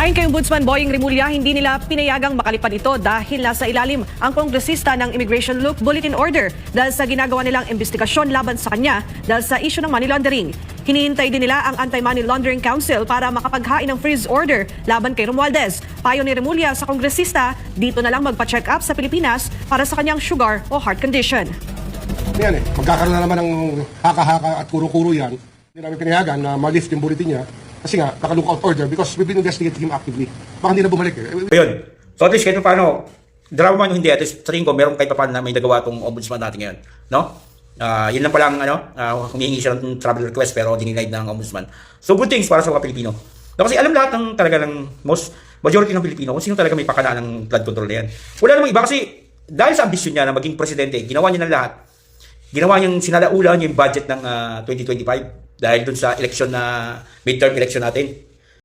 Ayon kay Ombudsman Boying Rimulya, hindi nila pinayagang makalipad ito dahil nasa ilalim ang kongresista ng Immigration Look Bulletin Order dahil sa ginagawa nilang investigasyon laban sa kanya dahil sa issue ng money laundering. Hinihintay din nila ang Anti-Money Laundering Council para makapaghain ng freeze order laban kay Romualdez. Payo ni Rimulya sa kongresista, dito na lang magpa-check up sa Pilipinas para sa kanyang sugar o heart condition. Yan magkakaroon na naman ng haka-haka at kuro-kuro yan. Hindi namin pinayagan na ma-lift yung bulletin niya. Kasi nga, naka-lookout order because we've been investigating him actively. Baka hindi na bumalik Ayun. So at least kahit paano, drama man o hindi, at least tingin ko meron kahit paano na may nagawa itong ombudsman natin ngayon. No? Yun lang palang humihingi siya ng travel request pero denied ng ombudsman. So good things para sa mga Pilipino. Kasi alam lahat ng talaga ng majority ng Pilipino kung sino talaga may pakana ng flood control na yan. Wala namang iba kasi dahil sa ambisyon niya na maging presidente, ginawa niya ng lahat. Ginawa niyang sinalaulan yung budget ng 2025 dahil dun sa election na midterm election natin.